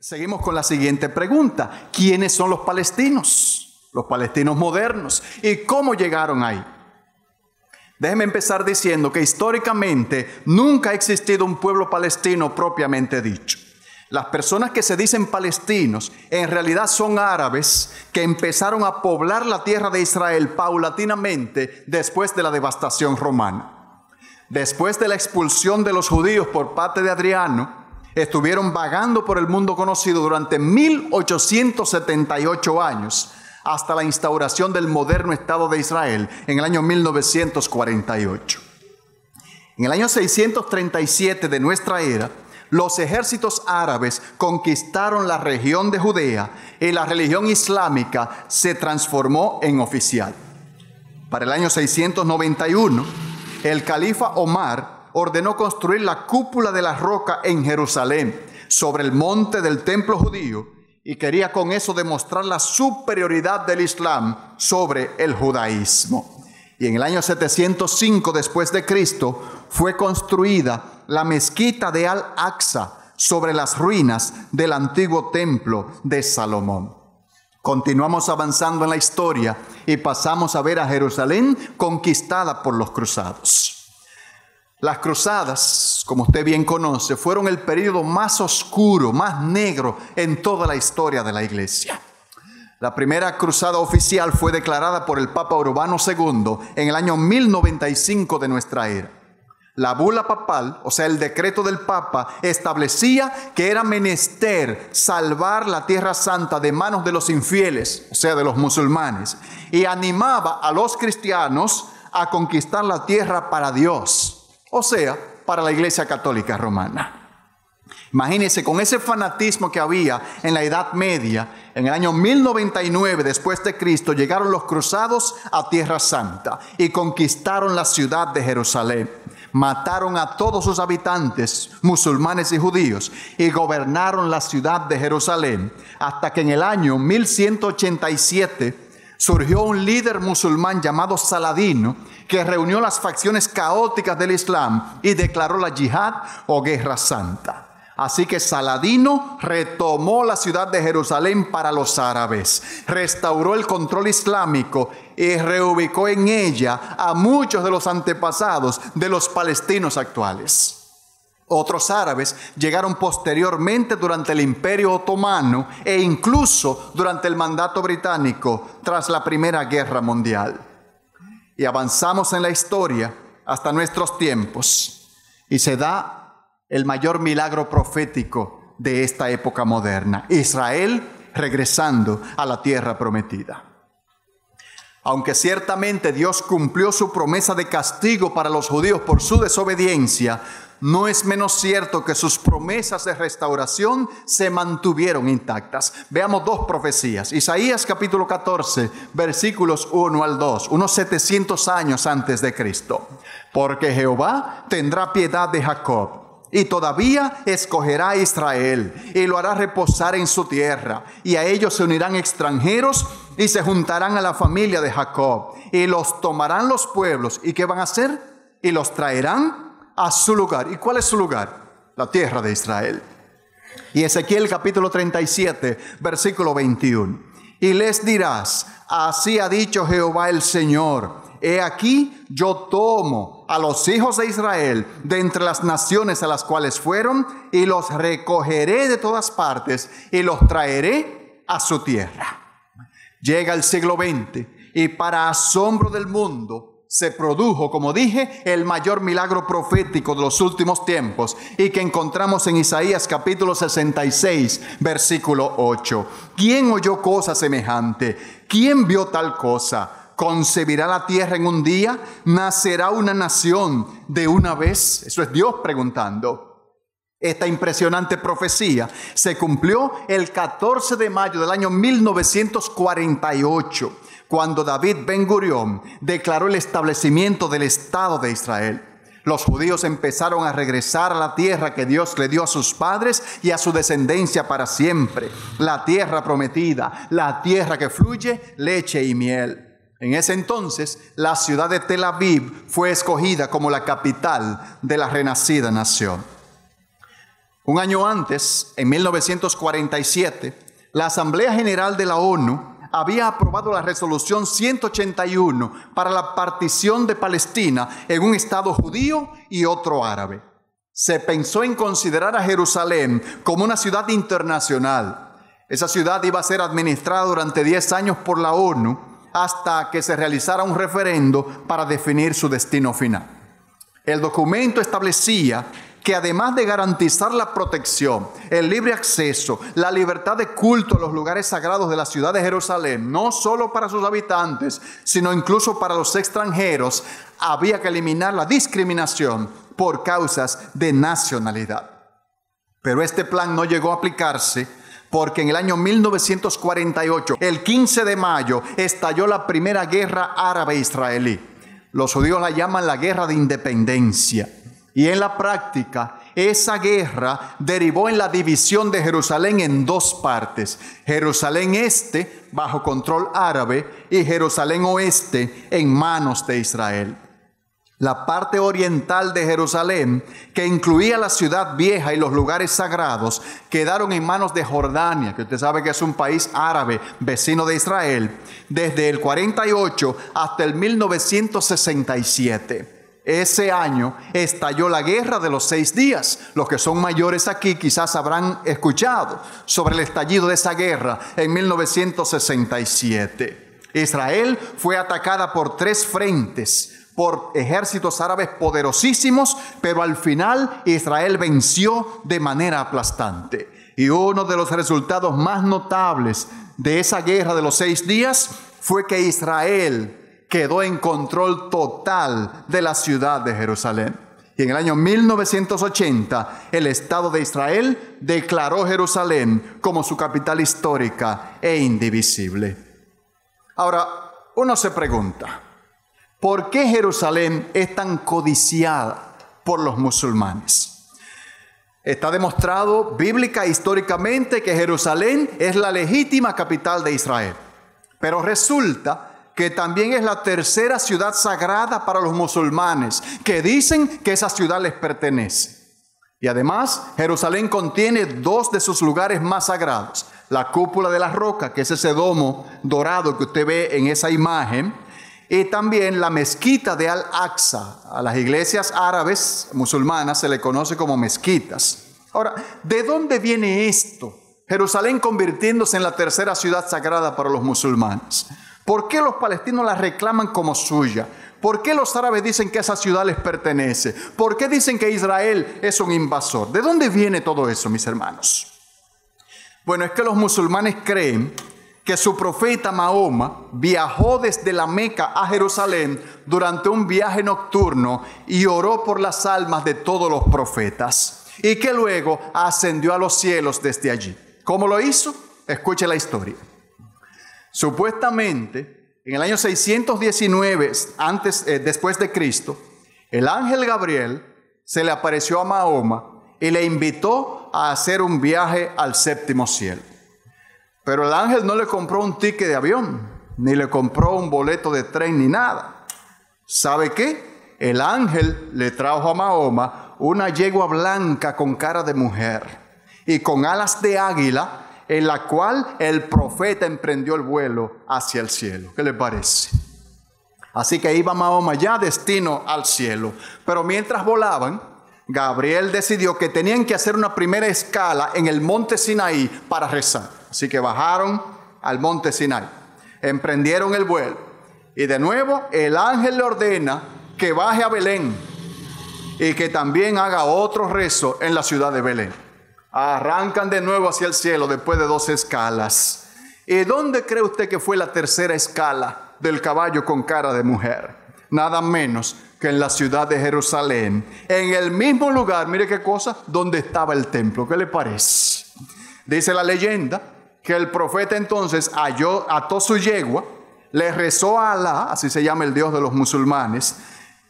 Seguimos con la siguiente pregunta. ¿Quiénes son los palestinos? Los palestinos modernos. ¿Y cómo llegaron ahí? Déjenme empezar diciendo que históricamente nunca ha existido un pueblo palestino propiamente dicho. Las personas que se dicen palestinos en realidad son árabes que empezaron a poblar la tierra de Israel paulatinamente después de la devastación romana. Después de la expulsión de los judíos por parte de Adriano, estuvieron vagando por el mundo conocido durante 1878 años, hasta la instauración del moderno Estado de Israel en el año 1948. En el año 637 de nuestra era, los ejércitos árabes conquistaron la región de Judea y la religión islámica se transformó en oficial. Para el año 691, el califa Omar ordenó construir la cúpula de la roca en Jerusalén, sobre el monte del templo judío, y quería con eso demostrar la superioridad del Islam sobre el judaísmo. Y en el año 705 después de Cristo fue construida la mezquita de Al-Aqsa sobre las ruinas del antiguo templo de Salomón. Continuamos avanzando en la historia y pasamos a ver a Jerusalén conquistada por los cruzados. Las cruzadas, como usted bien conoce, fueron el período más oscuro, más negro en toda la historia de la iglesia. La primera cruzada oficial fue declarada por el Papa Urbano II en el año 1095 de nuestra era. La bula papal, o sea, el decreto del Papa, establecía que era menester salvar la Tierra Santa de manos de los infieles, o sea, de los musulmanes, y animaba a los cristianos a conquistar la tierra para Dios, o sea, para la Iglesia Católica Romana. Imagínense, con ese fanatismo que había en la Edad Media, en el año 1099 después de Cristo, llegaron los cruzados a Tierra Santa y conquistaron la ciudad de Jerusalén. Mataron a todos sus habitantes, musulmanes y judíos, y gobernaron la ciudad de Jerusalén, hasta que en el año 1187 surgió un líder musulmán llamado Saladino, que reunió las facciones caóticas del Islam y declaró la yihad o guerra santa. Así que Saladino retomó la ciudad de Jerusalén para los árabes, restauró el control islámico y reubicó en ella a muchos de los antepasados de los palestinos actuales. Otros árabes llegaron posteriormente durante el Imperio Otomano e incluso durante el mandato británico tras la Primera Guerra Mundial. Y avanzamos en la historia hasta nuestros tiempos y se da el mayor milagro profético de esta época moderna: Israel regresando a la tierra prometida. Aunque ciertamente Dios cumplió su promesa de castigo para los judíos por su desobediencia, no es menos cierto que sus promesas de restauración se mantuvieron intactas. Veamos dos profecías. Isaías capítulo 14, versículos 1 al 2, unos 700 años antes de Cristo. Porque Jehová tendrá piedad de Jacob, y todavía escogerá a Israel, y lo hará reposar en su tierra, y a ellos se unirán extranjeros, y se juntarán a la familia de Jacob, y los tomarán los pueblos. ¿Y qué van a hacer? Y los traerán a su lugar. ¿Y cuál es su lugar? La tierra de Israel. Y Ezequiel capítulo 37, versículo 21. Y les dirás: así ha dicho Jehová el Señor, he aquí yo tomo a los hijos de Israel de entre las naciones a las cuales fueron, y los recogeré de todas partes y los traeré a su tierra. Llega el siglo XX y para asombro del mundo se produjo, como dije, el mayor milagro profético de los últimos tiempos, y que encontramos en Isaías capítulo 66, versículo 8. ¿Quién oyó cosa semejante? ¿Quién vio tal cosa? ¿Concebirá la tierra en un día? ¿Nacerá una nación de una vez? Eso es Dios preguntando. Esta impresionante profecía se cumplió el 14 de mayo del año 1948, cuando David Ben Gurión declaró el establecimiento del Estado de Israel. Los judíos empezaron a regresar a la tierra que Dios le dio a sus padres y a su descendencia para siempre. La tierra prometida, la tierra que fluye leche y miel. En ese entonces, la ciudad de Tel Aviv fue escogida como la capital de la renacida nación. Un año antes, en 1947, la Asamblea General de la ONU había aprobado la resolución 181 para la partición de Palestina en un estado judío y otro árabe. Se pensó en considerar a Jerusalén como una ciudad internacional. Esa ciudad iba a ser administrada durante 10 años por la ONU hasta que se realizara un referendo para definir su destino final. El documento establecía que además de garantizar la protección, el libre acceso, la libertad de culto a los lugares sagrados de la ciudad de Jerusalén, no solo para sus habitantes, sino incluso para los extranjeros, había que eliminar la discriminación por causas de nacionalidad. Pero este plan no llegó a aplicarse porque en el año 1948, el 15 de mayo, estalló la primera guerra árabe-israelí. Los judíos la llaman la Guerra de Independencia. Y en la práctica, esa guerra derivó en la división de Jerusalén en dos partes. Jerusalén este, bajo control árabe, y Jerusalén oeste, en manos de Israel. La parte oriental de Jerusalén, que incluía la ciudad vieja y los lugares sagrados, quedaron en manos de Jordania, que usted sabe que es un país árabe vecino de Israel, desde el 48 hasta el 1967. Ese año estalló la Guerra de los 6 días. Los que son mayores aquí quizás habrán escuchado sobre el estallido de esa guerra en 1967. Israel fue atacada por 3 frentes, por ejércitos árabes poderosísimos, pero al final Israel venció de manera aplastante. Y uno de los resultados más notables de esa guerra de los 6 días fue que Israel quedó en control total de la ciudad de Jerusalén. Y en el año 1980, el Estado de Israel declaró Jerusalén como su capital histórica e indivisible. Ahora, uno se pregunta, ¿por qué Jerusalén es tan codiciada por los musulmanes? Está demostrado bíblica e históricamente que Jerusalén es la legítima capital de Israel. Pero resulta que también es la tercera ciudad sagrada para los musulmanes, que dicen que esa ciudad les pertenece. Y además, Jerusalén contiene 2 de sus lugares más sagrados. La cúpula de la roca, que es ese domo dorado que usted ve en esa imagen, y también la mezquita de Al-Aqsa. A las iglesias árabes musulmanas se le conoce como mezquitas. Ahora, ¿de dónde viene esto? Jerusalén convirtiéndose en la tercera ciudad sagrada para los musulmanes. ¿Por qué los palestinos la reclaman como suya? ¿Por qué los árabes dicen que esa ciudad les pertenece? ¿Por qué dicen que Israel es un invasor? ¿De dónde viene todo eso, mis hermanos? Bueno, es que los musulmanes creen que su profeta Mahoma viajó desde la Meca a Jerusalén durante un viaje nocturno y oró por las almas de todos los profetas, y que luego ascendió a los cielos desde allí. ¿Cómo lo hizo? Escuche la historia. Supuestamente, en el año 619 después de Cristo, el ángel Gabriel se le apareció a Mahoma y le invitó a hacer un viaje al séptimo cielo. Pero el ángel no le compró un ticket de avión, ni le compró un boleto de tren, ni nada. ¿Sabe qué? El ángel le trajo a Mahoma una yegua blanca con cara de mujer y con alas de águila, en la cual el profeta emprendió el vuelo hacia el cielo. ¿Qué le parece? Así que iba Mahoma ya destino al cielo. Pero mientras volaban, Gabriel decidió que tenían que hacer una primera escala en el monte Sinaí para rezar. Así que bajaron al monte Sinaí, emprendieron el vuelo. Y de nuevo el ángel le ordena que baje a Belén y que también haga otro rezo en la ciudad de Belén. Arrancan de nuevo hacia el cielo después de 2 escalas. ¿Y dónde cree usted que fue la tercera escala del caballo con cara de mujer? Nada menos que en la ciudad de Jerusalén, en el mismo lugar, mire qué cosa, donde estaba el templo. ¿Qué le parece? Dice la leyenda que el profeta entonces ató su yegua, le rezó a Alá, así se llama el Dios de los musulmanes,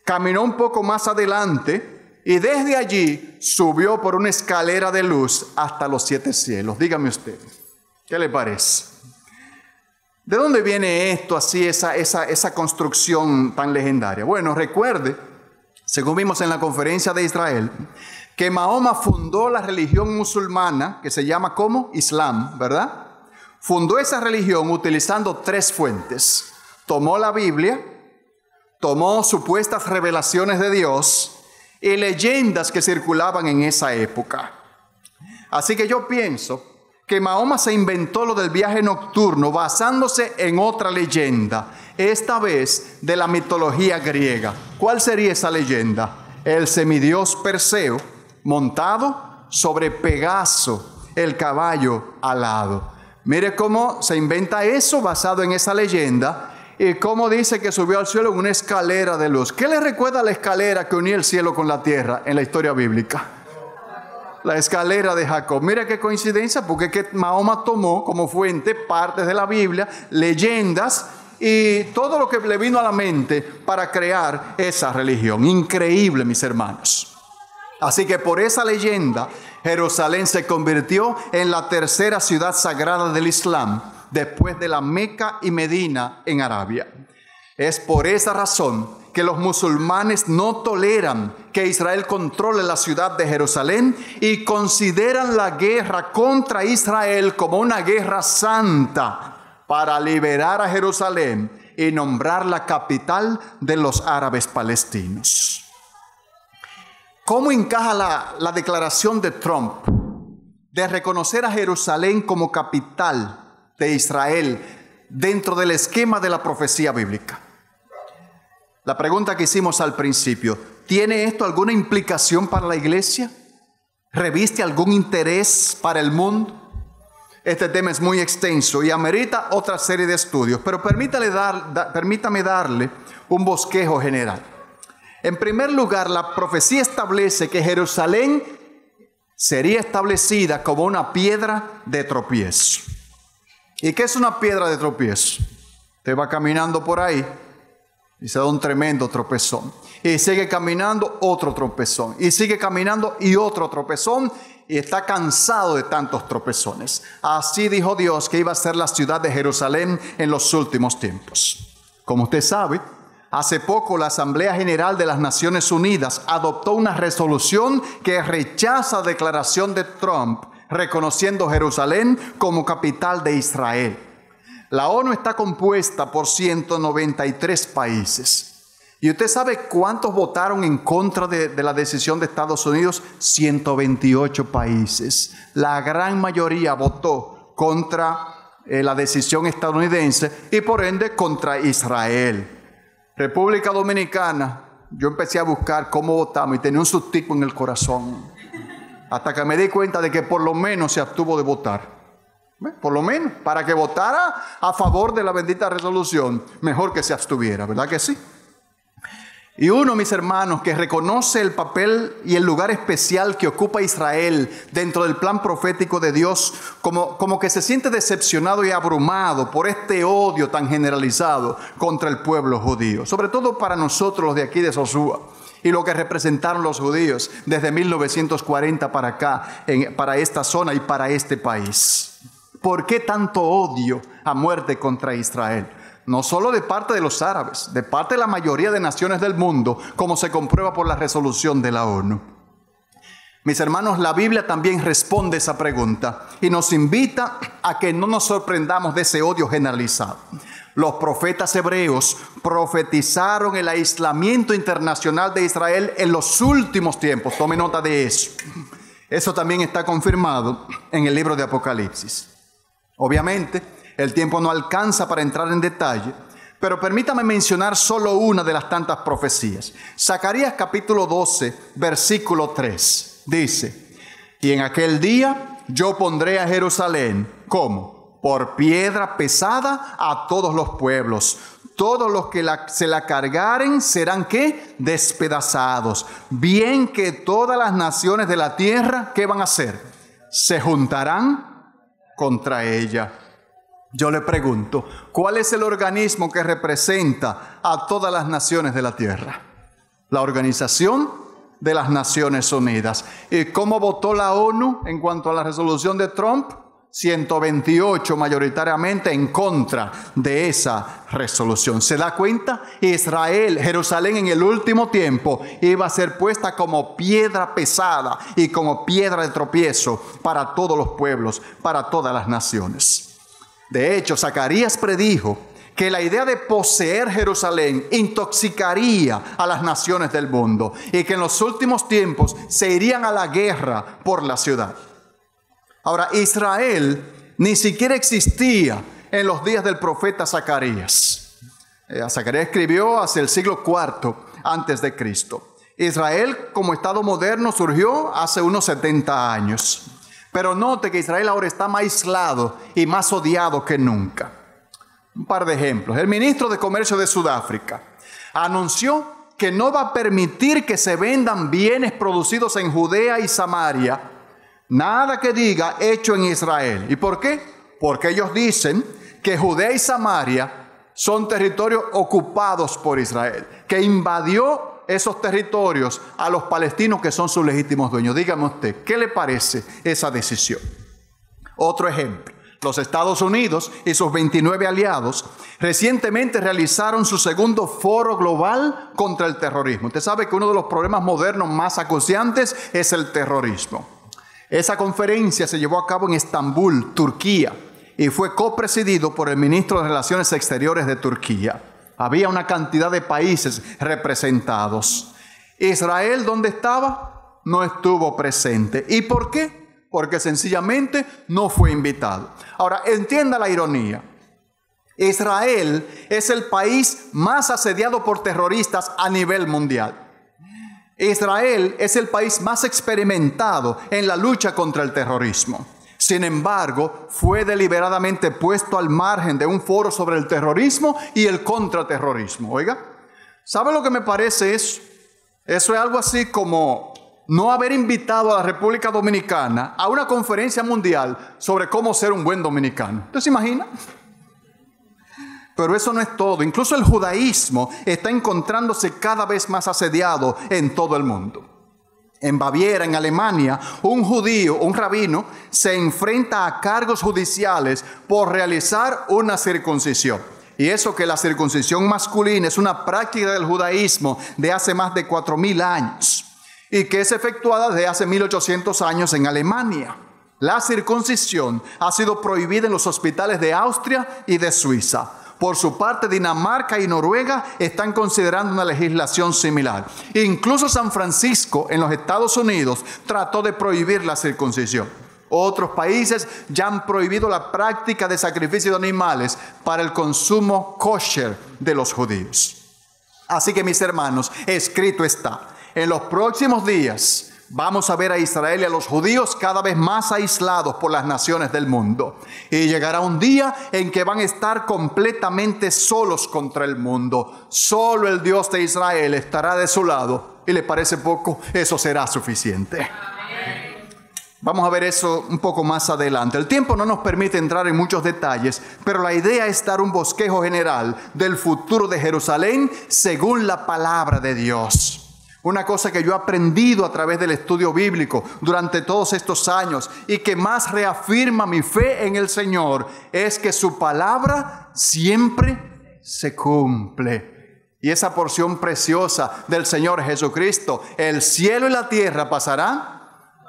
caminó un poco más adelante y desde allí subió por una escalera de luz hasta los 7 cielos. Dígame usted, ¿qué le parece? ¿De dónde viene esto así, esa construcción tan legendaria? Bueno, recuerde, según vimos en la conferencia de Israel, que Mahoma fundó la religión musulmana, que se llama ¿cómo? Islam, ¿verdad? Fundó esa religión utilizando 3 fuentes. Tomó la Biblia, tomó supuestas revelaciones de Dios y leyendas que circulaban en esa época. Así que yo pienso que Mahoma se inventó lo del viaje nocturno basándose en otra leyenda, esta vez de la mitología griega. ¿Cuál sería esa leyenda? El semidios Perseo montado sobre Pegaso, el caballo alado. Mire cómo se inventa eso basado en esa leyenda y cómo dice que subió al cielo en una escalera de luz. ¿Qué le recuerda a la escalera que unía el cielo con la tierra en la historia bíblica? La escalera de Jacob. Mira qué coincidencia, porque es que Mahoma tomó como fuente partes de la Biblia, leyendas y todo lo que le vino a la mente para crear esa religión. Increíble, mis hermanos. Así que por esa leyenda, Jerusalén se convirtió en la 3ª ciudad sagrada del Islam, después de la Meca y Medina en Arabia. Es por esa razón que los musulmanes no toleran que Israel controle la ciudad de Jerusalén y consideran la guerra contra Israel como una guerra santa para liberar a Jerusalén y nombrar la capital de los árabes palestinos. ¿Cómo encaja la declaración de Trump de reconocer a Jerusalén como capital de Israel dentro del esquema de la profecía bíblica? La pregunta que hicimos al principio, ¿tiene esto alguna implicación para la iglesia? ¿Reviste algún interés para el mundo? Este tema es muy extenso y amerita otra serie de estudios, pero permítame darle un bosquejo general. En primer lugar, la profecía establece que Jerusalén sería establecida como una piedra de tropiezo. ¿Y qué es una piedra de tropiezo? Usted va caminando por ahí y se da un tremendo tropezón. Y sigue caminando, otro tropezón. Y sigue caminando y otro tropezón. Y está cansado de tantos tropezones. Así dijo Dios que iba a ser la ciudad de Jerusalén en los últimos tiempos. Como usted sabe, hace poco la Asamblea General de las Naciones Unidas adoptó una resolución que rechaza la declaración de Trump, reconociendo Jerusalén como capital de Israel. La ONU está compuesta por 193 países. ¿Y usted sabe cuántos votaron en contra de la decisión de Estados Unidos? 128 países. La gran mayoría votó contra la decisión estadounidense y por ende contra Israel. República Dominicana, yo empecé a buscar cómo votamos y tenía un sustico en el corazón. Hasta que me di cuenta de que por lo menos se abstuvo de votar. Por lo menos, para que votara a favor de la bendita resolución, mejor que se abstuviera, ¿verdad que sí? Y uno, mis hermanos, que reconoce el papel y el lugar especial que ocupa Israel dentro del plan profético de Dios, como que se siente decepcionado y abrumado por este odio tan generalizado contra el pueblo judío, sobre todo para nosotros los de aquí de Sosúa, y lo que representaron los judíos desde 1940 para acá, para esta zona y para este país. ¿Por qué tanto odio a muerte contra Israel? No solo de parte de los árabes, de parte de la mayoría de naciones del mundo, como se comprueba por la resolución de la ONU. Mis hermanos, la Biblia también responde esa pregunta y nos invita a que no nos sorprendamos de ese odio generalizado. Los profetas hebreos profetizaron el aislamiento internacional de Israel en los últimos tiempos. Tome nota de eso. Eso también está confirmado en el libro de Apocalipsis. Obviamente, el tiempo no alcanza para entrar en detalle, pero permítame mencionar solo una de las tantas profecías. Zacarías capítulo 12, versículo 3, dice: y en aquel día yo pondré a Jerusalén, ¿cómo? Por piedra pesada a todos los pueblos. Todos los que se la cargaren serán, ¿qué? Despedazados. Bien que todas las naciones de la tierra, ¿qué van a hacer? Se juntarán contra ella. Yo le pregunto, ¿cuál es el organismo que representa a todas las naciones de la tierra? La Organización de las Naciones Unidas. ¿Y cómo votó la ONU en cuanto a la resolución de Trump? 128 mayoritariamente en contra de esa resolución. ¿Se da cuenta? Israel, Jerusalén en el último tiempo iba a ser puesta como piedra pesada y como piedra de tropiezo para todos los pueblos, para todas las naciones. De hecho, Zacarías predijo que la idea de poseer Jerusalén intoxicaría a las naciones del mundo y que en los últimos tiempos se irían a la guerra por la ciudad. Ahora, Israel ni siquiera existía en los días del profeta Zacarías. Zacarías escribió hacia el siglo IV antes de Cristo. Israel como Estado moderno surgió hace unos 70 años. Pero note que Israel ahora está más aislado y más odiado que nunca. Un par de ejemplos. El ministro de Comercio de Sudáfrica anunció que no va a permitir que se vendan bienes producidos en Judea y Samaria, nada que diga hecho en Israel. ¿Y por qué? Porque ellos dicen que Judea y Samaria son territorios ocupados por Israel, que invadió esos territorios a los palestinos que son sus legítimos dueños. Dígame usted, ¿qué le parece esa decisión? Otro ejemplo. Los Estados Unidos y sus 29 aliados recientemente realizaron su segundo foro global contra el terrorismo. Usted sabe que uno de los problemas modernos más acuciantes es el terrorismo. Esa conferencia se llevó a cabo en Estambul, Turquía, y fue copresidido por el ministro de Relaciones Exteriores de Turquía. Había una cantidad de países representados. Israel, ¿dónde estaba? No estuvo presente. ¿Y por qué? Porque sencillamente no fue invitado. Ahora, entienda la ironía. Israel es el país más asediado por terroristas a nivel mundial. Israel es el país más experimentado en la lucha contra el terrorismo. Sin embargo, fue deliberadamente puesto al margen de un foro sobre el terrorismo y el contraterrorismo. Oiga, ¿sabe lo que me parece eso? Eso es algo así como no haber invitado a la República Dominicana a una conferencia mundial sobre cómo ser un buen dominicano. ¿Usted se imagina? Pero eso no es todo. Incluso el judaísmo está encontrándose cada vez más asediado en todo el mundo. En Baviera, en Alemania, un judío, un rabino, se enfrenta a cargos judiciales por realizar una circuncisión. Y eso que la circuncisión masculina es una práctica del judaísmo de hace más de 4.000 años y que es efectuada desde hace 1.800 años en Alemania. La circuncisión ha sido prohibida en los hospitales de Austria y de Suiza. Por su parte, Dinamarca y Noruega están considerando una legislación similar. Incluso San Francisco, en los Estados Unidos, trató de prohibir la circuncisión. Otros países ya han prohibido la práctica de sacrificio de animales para el consumo kosher de los judíos. Así que, mis hermanos, escrito está. En los próximos días vamos a ver a Israel y a los judíos cada vez más aislados por las naciones del mundo. Y llegará un día en que van a estar completamente solos contra el mundo. Solo el Dios de Israel estará de su lado. ¿Y le parece poco? Eso será suficiente. Vamos a ver eso un poco más adelante. El tiempo no nos permite entrar en muchos detalles, pero la idea es dar un bosquejo general del futuro de Jerusalén según la palabra de Dios. Una cosa que yo he aprendido a través del estudio bíblico durante todos estos años y que más reafirma mi fe en el Señor es que su palabra siempre se cumple. Y esa porción preciosa del Señor Jesucristo, el cielo y la tierra pasarán,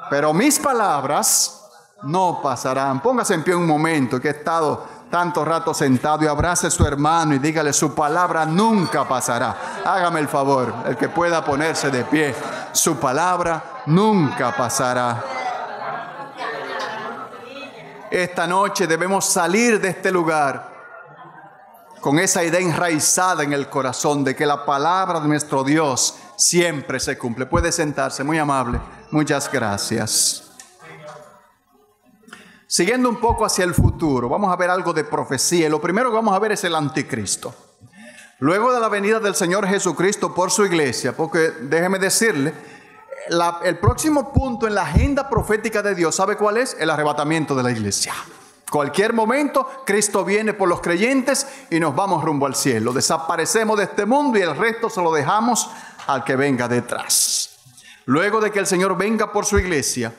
pero mis palabras no pasarán. Póngase en pie un momento, que he estado tanto rato sentado, y abrace a su hermano y dígale: su palabra nunca pasará. Hágame el favor, el que pueda ponerse de pie. Su palabra nunca pasará. Esta noche debemos salir de este lugar con esa idea enraizada en el corazón de que la palabra de nuestro Dios siempre se cumple. Puede sentarse, muy amable. Muchas gracias. Siguiendo un poco hacia el futuro, vamos a ver algo de profecía. Y lo primero que vamos a ver es el anticristo. Luego de la venida del Señor Jesucristo por su iglesia, porque déjeme decirle, el próximo punto en la agenda profética de Dios, ¿sabe cuál es? El arrebatamiento de la iglesia. Cualquier momento, Cristo viene por los creyentes y nos vamos rumbo al cielo. Desaparecemos de este mundo y el resto se lo dejamos al que venga detrás. Luego de que el Señor venga por su iglesia,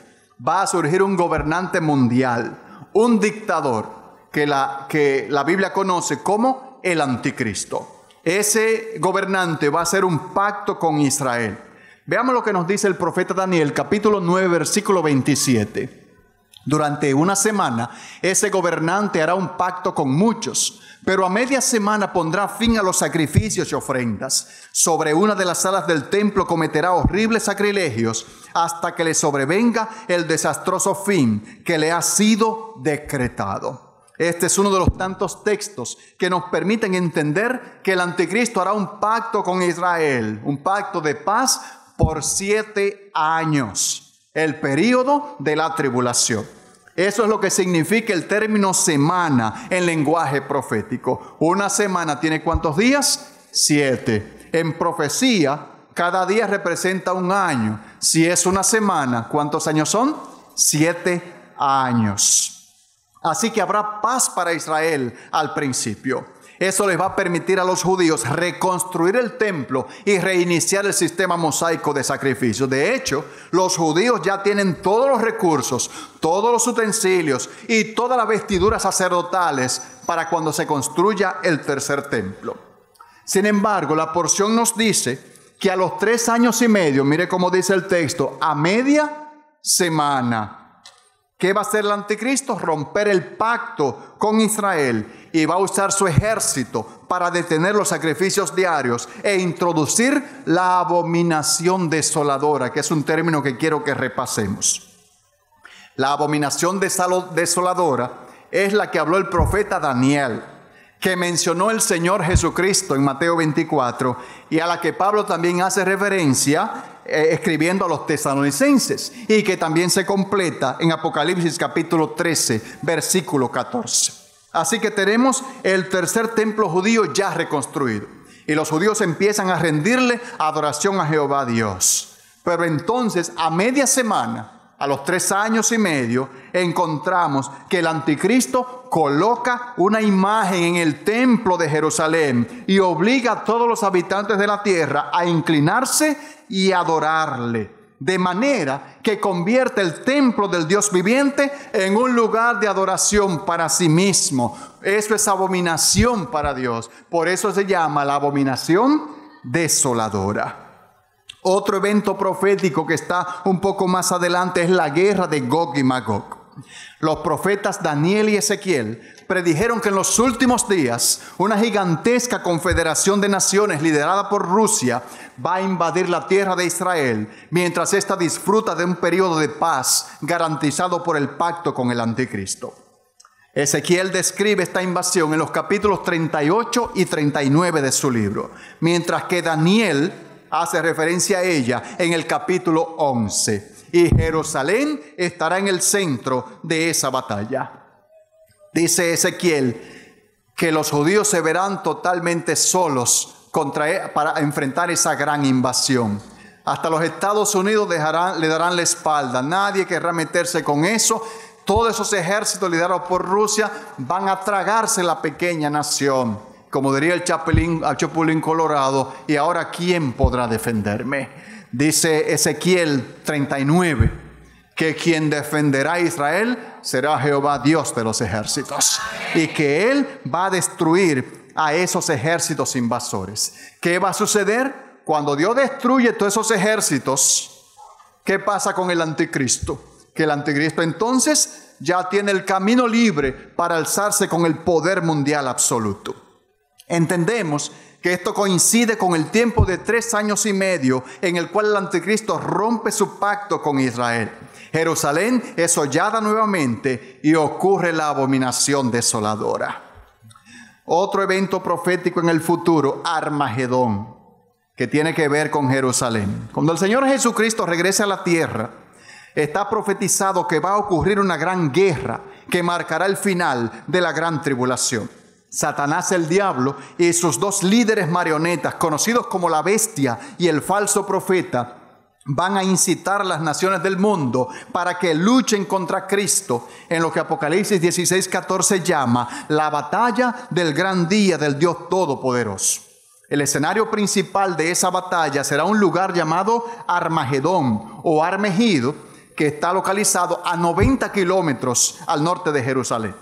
va a surgir un gobernante mundial, un dictador que la Biblia conoce como el anticristo. Ese gobernante va a hacer un pacto con Israel. Veamos lo que nos dice el profeta Daniel, capítulo 9, versículo 27. Durante una semana, ese gobernante hará un pacto con muchos, pero a media semana pondrá fin a los sacrificios y ofrendas. Sobre una de las salas del templo cometerá horribles sacrilegios hasta que le sobrevenga el desastroso fin que le ha sido decretado. Este es uno de los tantos textos que nos permiten entender que el anticristo hará un pacto con Israel, un pacto de paz por 7 años, el período de la tribulación. Eso es lo que significa el término semana en lenguaje profético. Una semana tiene ¿cuántos días? 7. En profecía, cada día representa un año. Si es una semana, ¿cuántos años son? 7 años. Así que habrá paz para Israel al principio. Eso les va a permitir a los judíos reconstruir el templo y reiniciar el sistema mosaico de sacrificios. De hecho, los judíos ya tienen todos los recursos, todos los utensilios y todas las vestiduras sacerdotales para cuando se construya el tercer templo. Sin embargo, la porción nos dice que a los 3 años y medio, mire cómo dice el texto, a media semana. ¿Qué va a hacer el anticristo? Romper el pacto con Israel y va a usar su ejército para detener los sacrificios diarios e introducir la abominación desoladora, que es un término que quiero que repasemos. La abominación desoladora es la que habló el profeta Daniel, que mencionó el Señor Jesucristo en Mateo 24 y a la que Pablo también hace referencia escribiendo a los tesalonicenses y que también se completa en Apocalipsis capítulo 13 versículo 14. Así que tenemos el tercer templo judío ya reconstruido y los judíos empiezan a rendirle adoración a Jehová Dios. Pero entonces a media semana, a los 3 años y medio, encontramos que el anticristo coloca una imagen en el templo de Jerusalén y obliga a todos los habitantes de la tierra a inclinarse y adorarle, de manera que convierte el templo del Dios viviente en un lugar de adoración para sí mismo. Eso es abominación para Dios. Por eso se llama la abominación desoladora. Otro evento profético que está un poco más adelante es la guerra de Gog y Magog. Los profetas Daniel y Ezequiel predijeron que en los últimos días una gigantesca confederación de naciones liderada por Rusia va a invadir la tierra de Israel, mientras ésta disfruta de un periodo de paz garantizado por el pacto con el anticristo. Ezequiel describe esta invasión en los capítulos 38 y 39 de su libro, mientras que Daniel hace referencia a ella en el capítulo 11. Y Jerusalén estará en el centro de esa batalla. Dice Ezequiel que los judíos se verán totalmente solos para enfrentar esa gran invasión. Hasta los Estados Unidos le darán la espalda. Nadie querrá meterse con eso. Todos esos ejércitos liderados por Rusia van a tragarse la pequeña nación. Como diría el Chapulín Colorado, y ahora ¿quién podrá defenderme? Dice Ezequiel 39, que quien defenderá a Israel será Jehová Dios de los ejércitos, y que Él va a destruir a esos ejércitos invasores. ¿Qué va a suceder? Cuando Dios destruye todos esos ejércitos, ¿qué pasa con el anticristo? Que el anticristo entonces ya tiene el camino libre para alzarse con el poder mundial absoluto. Entendemos que esto coincide con el tiempo de 3 años y medio en el cual el anticristo rompe su pacto con Israel. Jerusalén es hollada nuevamente y ocurre la abominación desoladora. Otro evento profético en el futuro, Armagedón, que tiene que ver con Jerusalén. Cuando el Señor Jesucristo regrese a la tierra, está profetizado que va a ocurrir una gran guerra que marcará el final de la gran tribulación. Satanás el diablo y sus 2 líderes marionetas, conocidos como la bestia y el falso profeta, van a incitar a las naciones del mundo para que luchen contra Cristo en lo que Apocalipsis 16:14 llama la batalla del gran día del Dios Todopoderoso. El escenario principal de esa batalla será un lugar llamado Armagedón o Armegido, que está localizado a 90 kilómetros al norte de Jerusalén.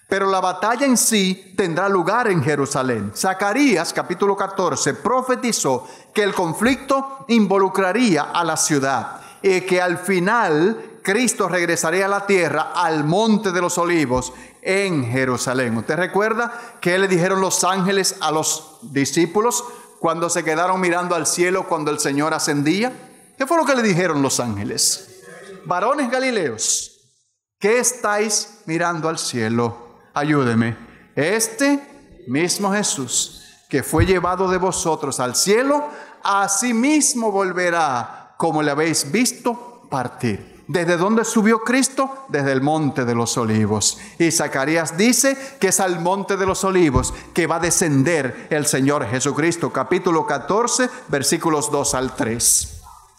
Pero la batalla en sí tendrá lugar en Jerusalén. Zacarías, capítulo 14, profetizó que el conflicto involucraría a la ciudad y que al final Cristo regresaría a la tierra, al monte de los olivos en Jerusalén. ¿Usted recuerda qué le dijeron los ángeles a los discípulos cuando se quedaron mirando al cielo cuando el Señor ascendía? ¿Qué fue lo que le dijeron los ángeles? Varones galileos, ¿qué estáis mirando al cielo? Ayúdeme. Este mismo Jesús que fue llevado de vosotros al cielo, asimismo volverá como le habéis visto partir. ¿Desde dónde subió Cristo? Desde el monte de los olivos. Y Zacarías dice que es al monte de los olivos que va a descender el Señor Jesucristo. Capítulo 14, versículos 2 al 3.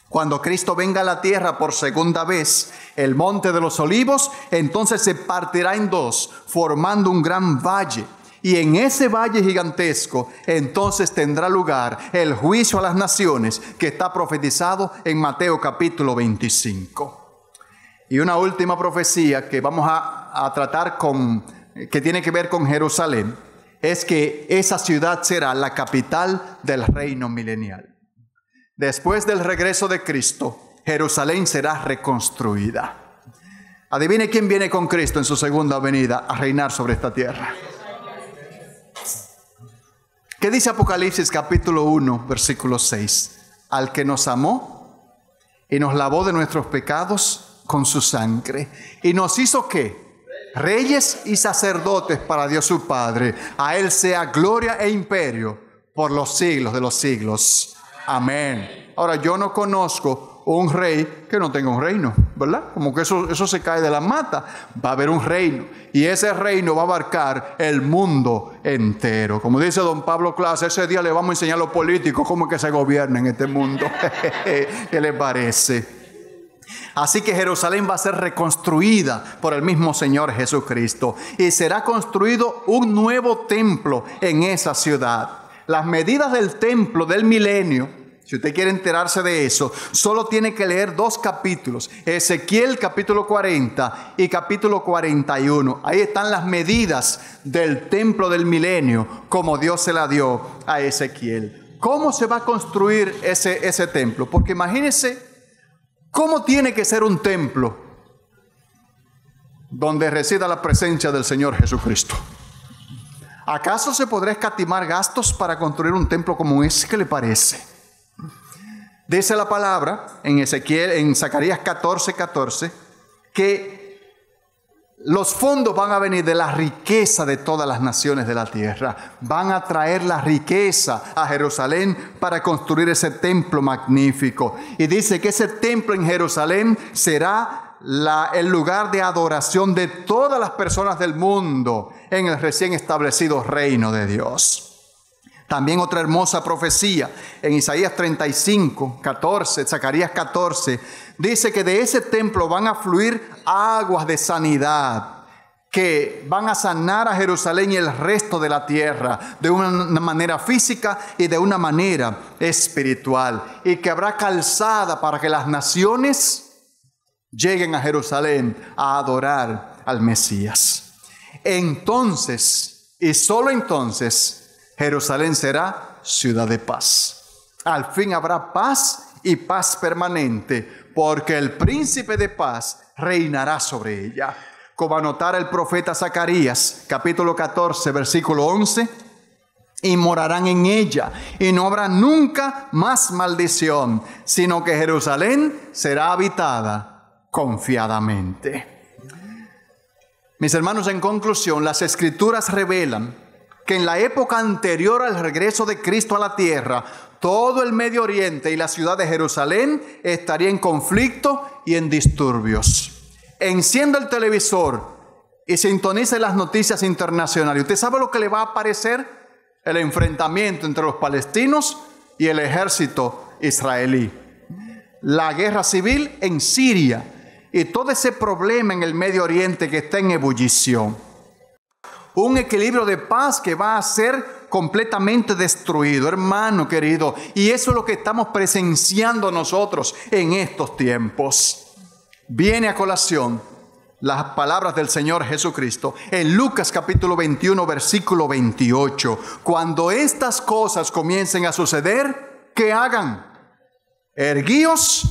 Cuando Cristo venga a la tierra por segunda vez, el monte de los olivos, entonces se partirá en dos, formando un gran valle. Y en ese valle gigantesco, entonces tendrá lugar el juicio a las naciones que está profetizado en Mateo capítulo 25. Y una última profecía que vamos a tratar que tiene que ver con Jerusalén, es que esa ciudad será la capital del reino milenial. Después del regreso de Cristo, Jerusalén será reconstruida. Adivine quién viene con Cristo en su segunda venida a reinar sobre esta tierra. ¿Qué dice Apocalipsis capítulo 1, versículo 6? Al que nos amó y nos lavó de nuestros pecados con su sangre. ¿Y nos hizo qué? Reyes y sacerdotes para Dios su Padre. A Él sea gloria e imperio por los siglos de los siglos. Amén. Ahora, yo no conozco un rey que no tenga un reino, ¿verdad? Como que eso se cae de la mata. Va a haber un reino y ese reino va a abarcar el mundo entero. Como dice don Pablo Clase, ese día le vamos a enseñar a los políticos cómo es que se gobierna en este mundo. ¿Qué les parece? Así que Jerusalén va a ser reconstruida por el mismo Señor Jesucristo y será construido un nuevo templo en esa ciudad. Las medidas del templo del milenio, si usted quiere enterarse de eso, solo tiene que leer 2 capítulos. Ezequiel capítulo 40 y capítulo 41. Ahí están las medidas del templo del milenio, como Dios se la dio a Ezequiel. ¿Cómo se va a construir ese templo? Porque imagínense cómo tiene que ser un templo donde resida la presencia del Señor Jesucristo. ¿Acaso se podrá escatimar gastos para construir un templo como ese? ¿Qué le parece? Dice la palabra en Zacarías 14, que los fondos van a venir de la riqueza de todas las naciones de la tierra. Van a traer la riqueza a Jerusalén para construir ese templo magnífico. Y dice que ese templo en Jerusalén será el lugar de adoración de todas las personas del mundo en el recién establecido reino de Dios. También otra hermosa profecía en Isaías 35, 14, Zacarías 14, dice que de ese templo van a fluir aguas de sanidad que van a sanar a Jerusalén y el resto de la tierra de una manera física y de una manera espiritual, y que habrá calzada para que las naciones lleguen a Jerusalén a adorar al Mesías. Entonces, y solo entonces, Jerusalén será ciudad de paz. Al fin habrá paz y paz permanente, porque el príncipe de paz reinará sobre ella. Como anotara el profeta Zacarías, capítulo 14, versículo 11, y morarán en ella, y no habrá nunca más maldición, sino que Jerusalén será habitada confiadamente. Mis hermanos, en conclusión, las Escrituras revelan que en la época anterior al regreso de Cristo a la tierra, todo el Medio Oriente y la ciudad de Jerusalén estaría en conflicto y en disturbios. Encienda el televisor y sintonice las noticias internacionales. ¿Usted sabe lo que le va a aparecer? El enfrentamiento entre los palestinos y el ejército israelí. La guerra civil en Siria y todo ese problema en el Medio Oriente que está en ebullición. Un equilibrio de paz que va a ser completamente destruido, hermano querido. Y eso es lo que estamos presenciando nosotros en estos tiempos. viene a colación las palabras del Señor Jesucristo en Lucas capítulo 21, versículo 28. Cuando estas cosas comiencen a suceder, ¿qué hagan? Erguíos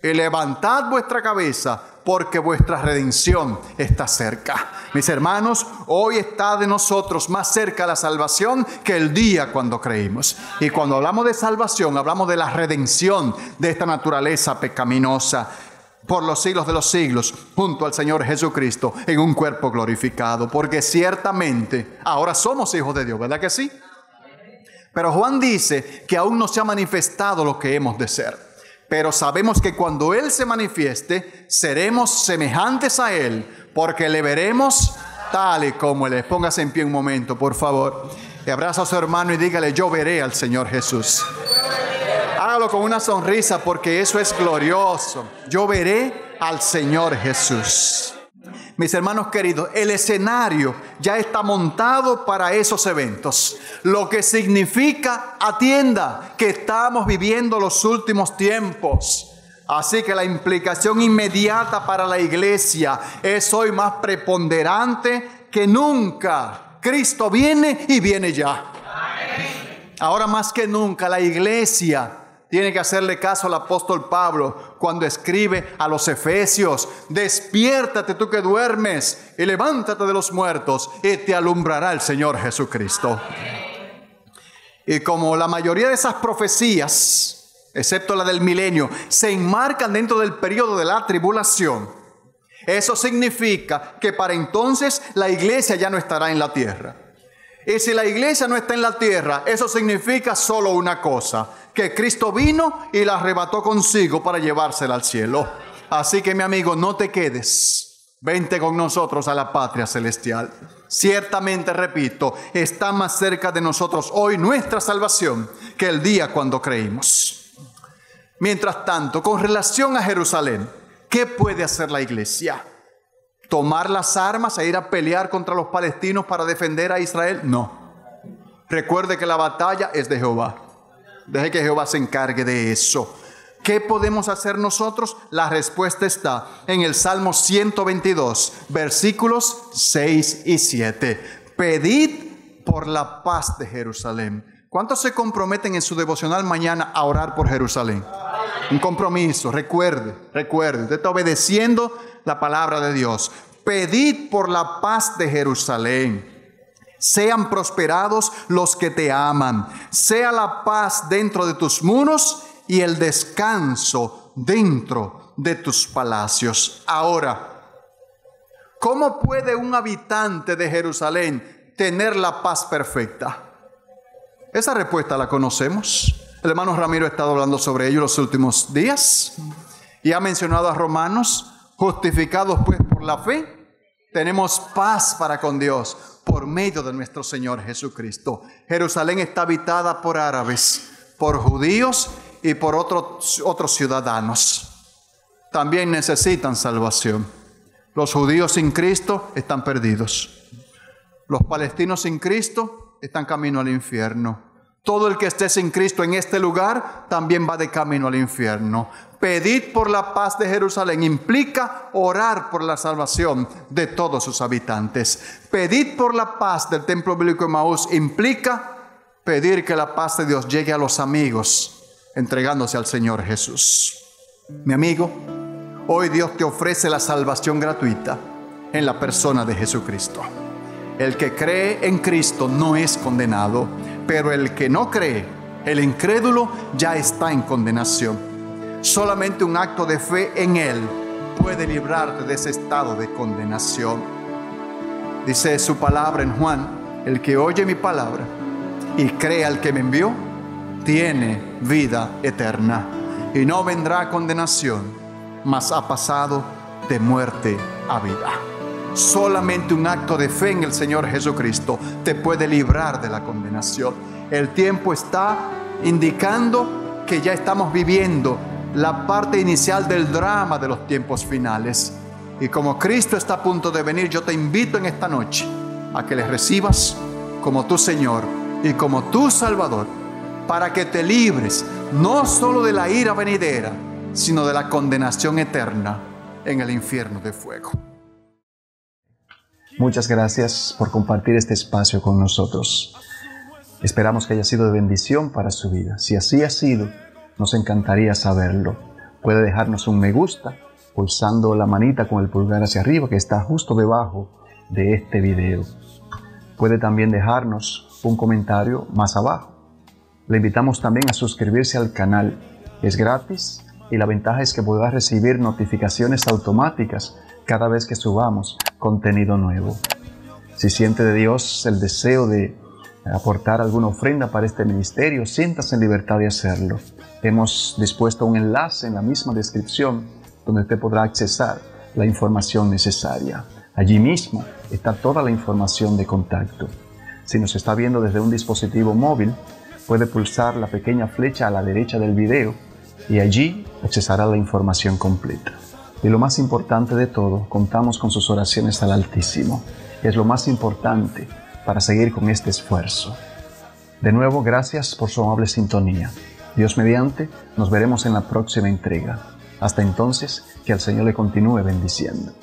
y levantad vuestra cabeza, porque vuestra redención está cerca. Mis hermanos, hoy está de nosotros más cerca la salvación que el día cuando creímos. Y cuando hablamos de salvación, hablamos de la redención de esta naturaleza pecaminosa por los siglos de los siglos, junto al Señor Jesucristo en un cuerpo glorificado. Porque ciertamente ahora somos hijos de Dios, ¿verdad que sí? Pero Juan dice que aún no se ha manifestado lo que hemos de ser. Pero sabemos que cuando Él se manifieste, seremos semejantes a Él, porque le veremos tal y como Él es. Póngase en pie un momento, por favor. Y abraza a su hermano y dígale: yo veré al Señor Jesús. Hágalo con una sonrisa, porque eso es glorioso. Yo veré al Señor Jesús. Mis hermanos queridos, el escenario ya está montado para esos eventos. Lo que significa, atienda, que estamos viviendo los últimos tiempos. Así que la implicación inmediata para la iglesia es hoy más preponderante que nunca. Cristo viene y viene ya. Ahora más que nunca la iglesia tiene que hacerle caso al apóstol Pablo cuando escribe a los Efesios: despiértate tú que duermes y levántate de los muertos y te alumbrará el Señor Jesucristo. Y como la mayoría de esas profecías, excepto la del milenio, se enmarcan dentro del periodo de la tribulación, eso significa que para entonces la iglesia ya no estará en la tierra. Y si la iglesia no está en la tierra, eso significa solo una cosa: que Cristo vino y la arrebató consigo para llevársela al cielo. Así que, mi amigo, no te quedes. Vente con nosotros a la patria celestial. Ciertamente, repito, está más cerca de nosotros hoy nuestra salvación que el día cuando creímos. Mientras tanto, con relación a Jerusalén, ¿qué puede hacer la iglesia? ¿Tomar las armas e ir a pelear contra los palestinos para defender a Israel? No. Recuerde que la batalla es de Jehová. Deje que Jehová se encargue de eso. ¿Qué podemos hacer nosotros? La respuesta está en el Salmo 122, versículos 6 y 7. Pedid por la paz de Jerusalén. ¿Cuántos se comprometen en su devocional mañana a orar por Jerusalén? Un compromiso, recuerde. Usted está obedeciendo la palabra de Dios. Pedid por la paz de Jerusalén. Sean prosperados los que te aman. Sea la paz dentro de tus muros y el descanso dentro de tus palacios. Ahora, ¿cómo puede un habitante de Jerusalén tener la paz perfecta? Esa respuesta la conocemos. El hermano Ramiro ha estado hablando sobre ello los últimos días y ha mencionado a Romanos. Justificados pues por la fe, tenemos paz para con Dios por medio de nuestro Señor Jesucristo. Jerusalén está habitada por árabes, por judíos y por otros ciudadanos. También necesitan salvación. Los judíos sin Cristo están perdidos. Los palestinos sin Cristo están camino al infierno. Todo el que esté sin Cristo en este lugar también va de camino al infierno. Pedid por la paz de Jerusalén implica orar por la salvación de todos sus habitantes. Pedid por la paz del templo bíblico de Emaús implica pedir que la paz de Dios llegue a los amigos, entregándose al Señor Jesús. Mi amigo, hoy Dios te ofrece la salvación gratuita en la persona de Jesucristo. El que cree en Cristo no es condenado, pero el que no cree, el incrédulo, ya está en condenación. Solamente un acto de fe en Él puede librarte de ese estado de condenación. Dice su palabra en Juan: el que oye mi palabra y cree al que me envió, tiene vida eterna y no vendrá a condenación, mas ha pasado de muerte a vida. Solamente un acto de fe en el Señor Jesucristo te puede librar de la condenación. El tiempo está indicando que ya estamos viviendo la parte inicial del drama de los tiempos finales. Y como Cristo está a punto de venir, yo te invito en esta noche a que le recibas como tu Señor y como tu Salvador, para que te libres no solo de la ira venidera, sino de la condenación eterna en el infierno de fuego. Muchas gracias por compartir este espacio con nosotros. Esperamos que haya sido de bendición para su vida. Si así ha sido, nos encantaría saberlo. Puede dejarnos un me gusta pulsando la manita con el pulgar hacia arriba que está justo debajo de este video. Puede también dejarnos un comentario más abajo. Le invitamos también a suscribirse al canal. Es gratis y la ventaja es que podrá recibir notificaciones automáticas cada vez que subamos contenido nuevo. Si siente de Dios el deseo de aportar alguna ofrenda para este ministerio, siéntase en libertad de hacerlo. Hemos dispuesto un enlace en la misma descripción donde usted podrá accesar la información necesaria. Allí mismo está toda la información de contacto. Si nos está viendo desde un dispositivo móvil, puede pulsar la pequeña flecha a la derecha del video y allí accesará la información completa. Y lo más importante de todo, contamos con sus oraciones al Altísimo. Es lo más importante para seguir con este esfuerzo. De nuevo, gracias por su amable sintonía. Dios mediante, nos veremos en la próxima entrega. Hasta entonces, que el Señor le continúe bendiciendo.